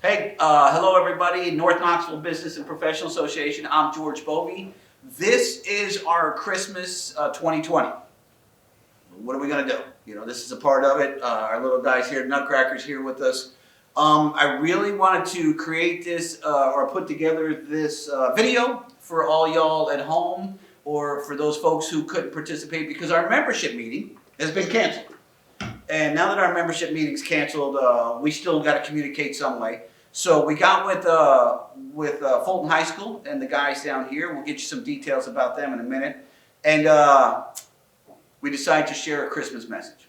Hey, hello everybody, North Knoxville Business and Professional Association. I'm George Bovey. This is our Christmas 2020. What are we gonna do? You know, this is a part of it. Our little guys here, Nutcrackers, here with us. I really wanted to create this or put together this video for all y'all at home or for those folks who couldn't participate because our membership meeting has been canceled. And now that our membership meeting's canceled, we still got to communicate some way. So we got with Fulton High School and the guys down here. We'll get you some details about them in a minute. And we decided to share a Christmas message.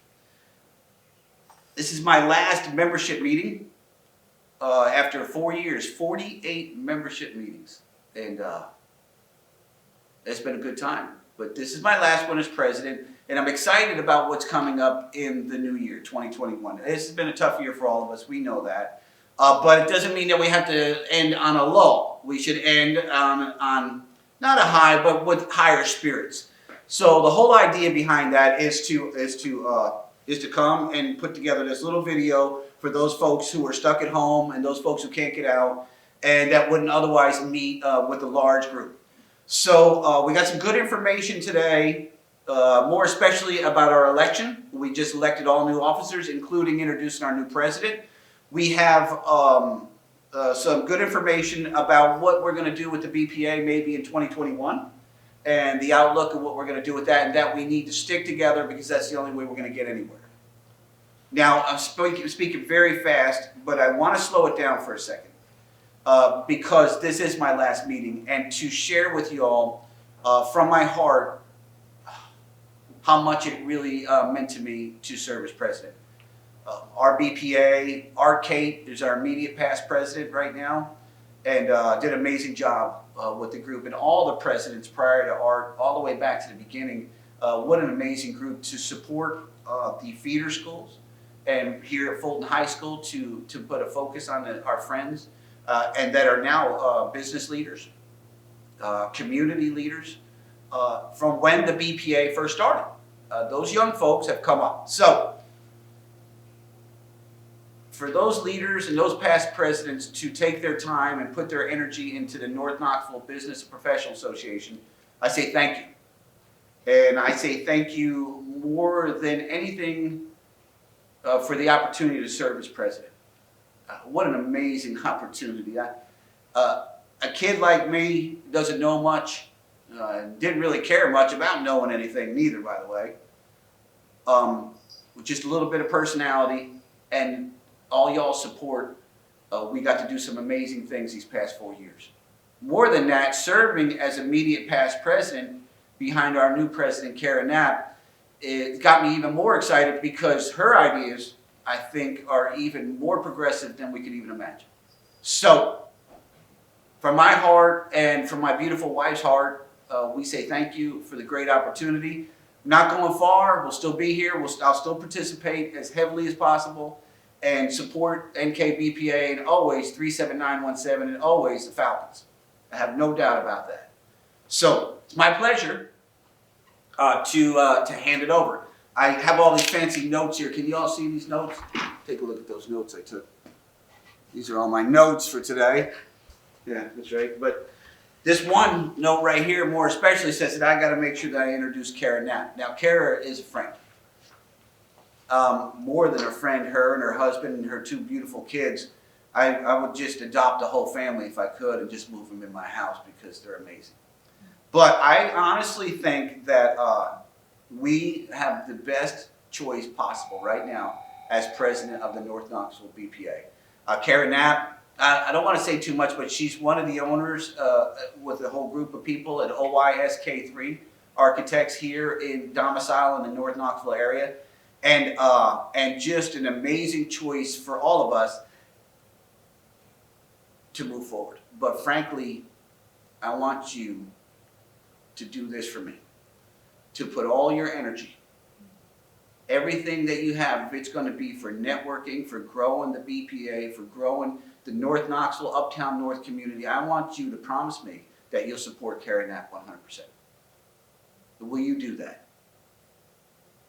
This is my last membership meeting after 4 years, 48 membership meetings. And it's been a good time. But this is my last one as president. And I'm excited about what's coming up in the new year, 2021. This has been a tough year for all of us. We know that. But it doesn't mean that we have to end on a low. We should end on not a high, but with higher spirits. So the whole idea behind that is to come and put together this little video for those folks who are stuck at home and those folks who can't get out and that wouldn't otherwise meet with a large group. So we got some good information today. More especially about our election. We just elected all new officers, including introducing our new president. We have some good information about what we're going to do with the BPA maybe in 2021 and the outlook of what we're going to do with that and that we need to stick together because that's the only way we're going to get anywhere. Now, I'm speaking very fast, but I want to slow it down for a second because this is my last meeting and to share with you all from my heart how much it really meant to me to serve as president. Our BPA, Art Kate is our immediate past president right now, and did an amazing job with the group. And all the presidents prior to Art, all the way back to the beginning, what an amazing group to support the feeder schools. And here at Fulton High School to put a focus on our friends and that are now business leaders, community leaders, from when the BPA first started. Those young folks have come up. So, for those leaders and those past presidents to take their time and put their energy into the North Knoxville Business and Professional Association, I say thank you. And I say thank you more than anything for the opportunity to serve as president. What an amazing opportunity. A kid like me doesn't know much. Didn't really care much about knowing anything neither, by the way. With just a little bit of personality and all y'all's support, we got to do some amazing things these past 4 years. More than that, serving as immediate past president behind our new president, Kara Knapp, it got me even more excited because her ideas, I think, are even more progressive than we could even imagine. So, from my heart and from my beautiful wife's heart, we say thank you for the great opportunity. Not going far, we'll still be here. I'll still participate as heavily as possible and support NKBPA and always 37917 and always the Falcons. I have no doubt about that. So it's my pleasure to hand it over. I have all these fancy notes here. Can you all see these notes? Take a look at those notes I took. These are all my notes for today. Yeah, that's right. But this one note right here, more especially, says that I got to make sure that I introduce Kara Knapp. Now, Kara is a friend. More than a friend, her and her husband and her two beautiful kids. I would just adopt the whole family if I could and just move them in my house because they're amazing. But I honestly think that we have the best choice possible right now as president of the North Knoxville BPA. Kara Knapp, I don't want to say too much, but she's one of the owners with a whole group of people at OISK3 Architects here in domicile in the North Knoxville area. And just an amazing choice for all of us to move forward. But frankly, I want you to do this for me. To put all your energy, everything that you have, if it's going to be for networking, for growing the BPA, for growing the North Knoxville, Uptown North community, I want you to promise me that you'll support Kara Knapp 100%. Will you do that?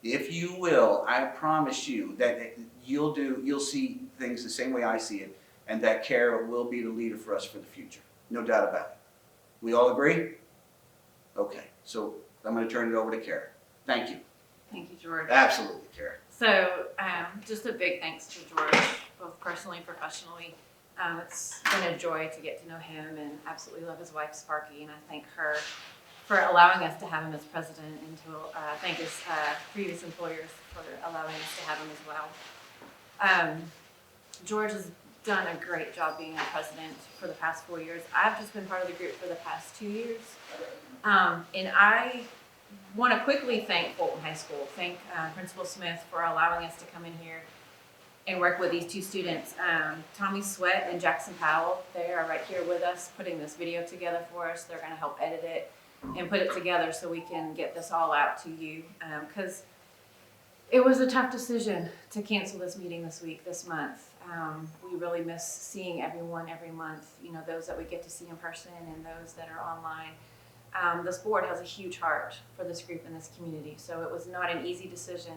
If you will, I promise you that you'll see things the same way I see it, and that Kara will be the leader for us for the future. No doubt about it. We all agree? Okay, so I'm going to turn it over to Kara. Thank you. Thank you, George. Absolutely, Kara. So, just a big thanks to George, both personally and professionally. It's been a joy to get to know him, and absolutely love his wife, Sparky, and I thank her for allowing us to have him as president, and to thank his previous employers for allowing us to have him as well. George has done a great job being our president for the past 4 years. I've just been part of the group for the past 2 years. And I want to quickly thank Fulton High School, thank Principal Smith for allowing us to come in here and work with these two students, Tommy Sweat and Jackson Powell. They are right here with us putting this video together for us. They're going to help edit it and put it together so we can get this all out to you, because it was a tough decision to cancel this meeting this month. We really miss seeing everyone every month, you know, those that we get to see in person and those that are online. This board has a huge heart for this group and this community, so it was not an easy decision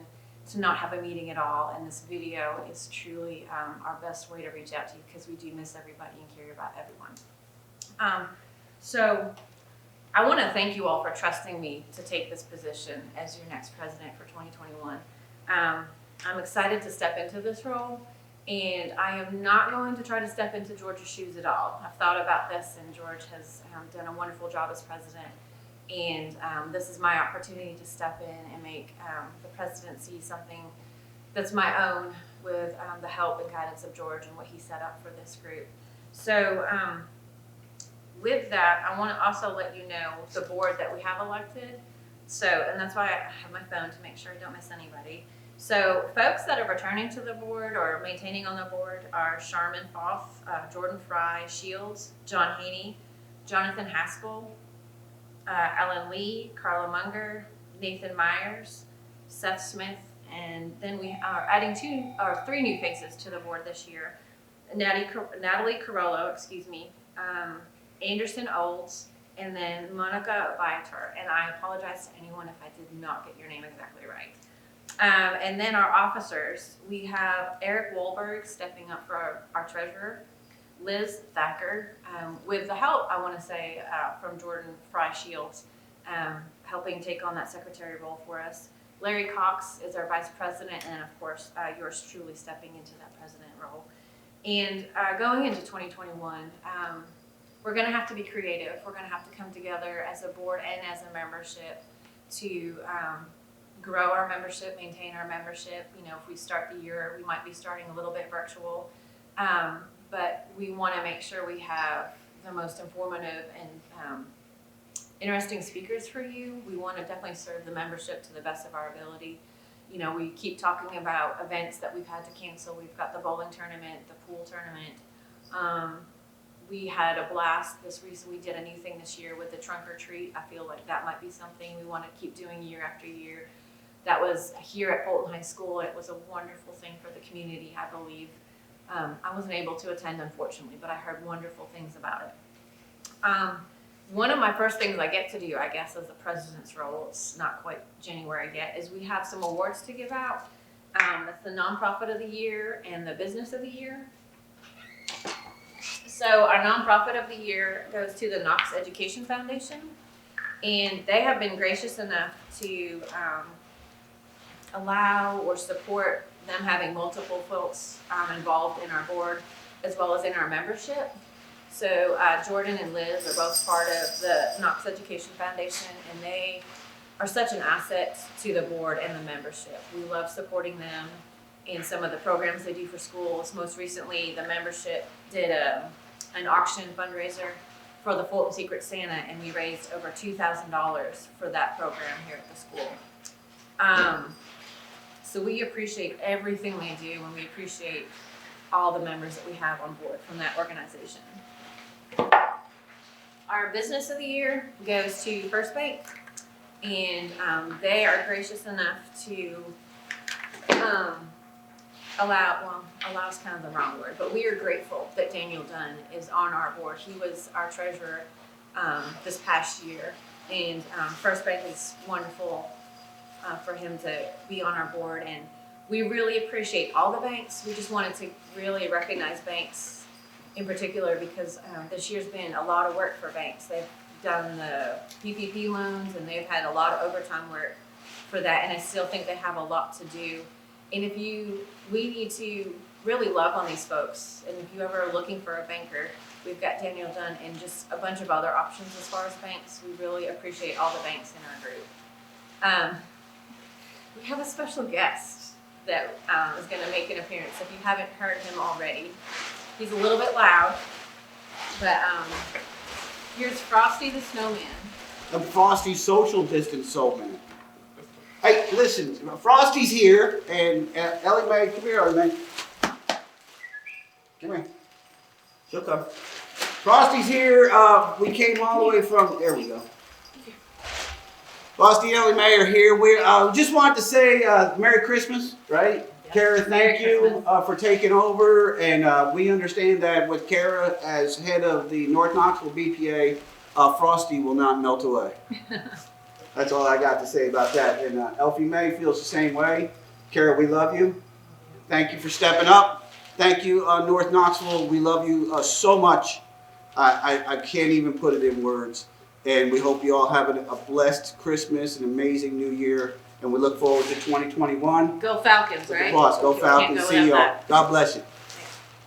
to not have a meeting at all, and this video is truly our best way to reach out to you, because we do miss everybody and care about everyone. So I want to thank you all for trusting me to take this position as your next president for 2021. I'm excited to step into this role, and I am not going to try to step into George's shoes at all. I've thought about this, and George has done a wonderful job as president, and this is my opportunity to step in and make the presidency something that's my own, with the help and guidance of George and what he set up for this group. So with that, I want to also let you know the board that we have elected. So, and that's why I have my phone to make sure I don't miss anybody. So folks that are returning to the board or maintaining on the board are Sharman Foth, Jordan Fry, Shields, John Haney, Jonathan Haskell, Ellen Lee, Carla Munger, Nathan Myers, Seth Smith, and then we are adding 3 new faces to the board this year. Natalie Carollo, Anderson Olds, and then Monica Viator. And I apologize to anyone if I did not get your name exactly right. And then our officers, we have Eric Wahlberg stepping up for our treasurer, Liz Thacker, with the help, I want to say, from Jordan Fry Shields, helping take on that secretary role for us. Larry Cox is our vice president, and of course, yours truly stepping into that president role. And going into 2021, we're going to have to be creative. We're going to have to come together as a board and as a membership to grow our membership, maintain our membership. You know, if we start the year, we might be starting a little bit virtual, but we want to make sure we have the most informative and interesting speakers for you. We want to definitely serve the membership to the best of our ability. You know, we keep talking about events that we've had to cancel. We've got the bowling tournament, the pool tournament. We had a blast we did a new thing this year with the trunk or treat. I feel like that might be something we want to keep doing year after year. That was here at Fulton High School. It was a wonderful thing for the community, I believe. I wasn't able to attend, unfortunately, but I heard wonderful things about it. One of my first things I get to do, I guess, as the president's role, it's not quite January yet, is we have some awards to give out. That's the nonprofit of the year and the business of the year. So our nonprofit of the year goes to the Knox Education Foundation, and they have been gracious enough to allow or support them having multiple folks involved in our board as well as in our membership. So Jordan and Liz are both part of the Knox Education Foundation, and they are such an asset to the board and the membership. We love supporting them in some of the programs they do for schools. Most recently, the membership did an auction fundraiser for the Fulton Secret Santa, and we raised over $2,000 for that program here at the school. So we appreciate everything they do, and we appreciate all the members that we have on board from that organization. Our business of the year goes to First Bank, and they are gracious enough to allow is kind of the wrong word, but we are grateful that Daniel Dunn is on our board. He was our treasurer this past year, and First Bank is wonderful for him to be on our board, and we really appreciate all the banks. We just wanted to really recognize banks in particular because this year's been a lot of work for banks. They've done the PPP loans and they've had a lot of overtime work for that, and I still think they have a lot to do. And we need to really love on these folks. And if you ever are looking for a banker, we've got Daniel Dunn and just a bunch of other options as far as banks. We really appreciate all the banks in our group. We have a special guest that is going to make an appearance. If you haven't heard him already, he's a little bit loud, but here's Frosty the Snowman. The Frosty social distance snowman. Hey, listen, Frosty's here, and Ellie Mae, come here, Ellie Mae. Come here. She'll come. Frosty's here. We came all the way from. There we go. Frosty and Ellie Mae are here. We just wanted to say Merry Christmas, right? Yes. Kara, thank Merry you for taking over, and we understand that with Kara as head of the North Knoxville BPA, Frosty will not melt away. That's all I got to say about that. And Elfie Mae feels the same way. Kara, we love you. Thank you for stepping up. Thank you, North Knoxville. We love you so much. I can't even put it in words. And we hope you all have a blessed Christmas, an amazing New Year. And we look forward to 2021. Go Falcons, right? Go Falcons. See you all. God bless you.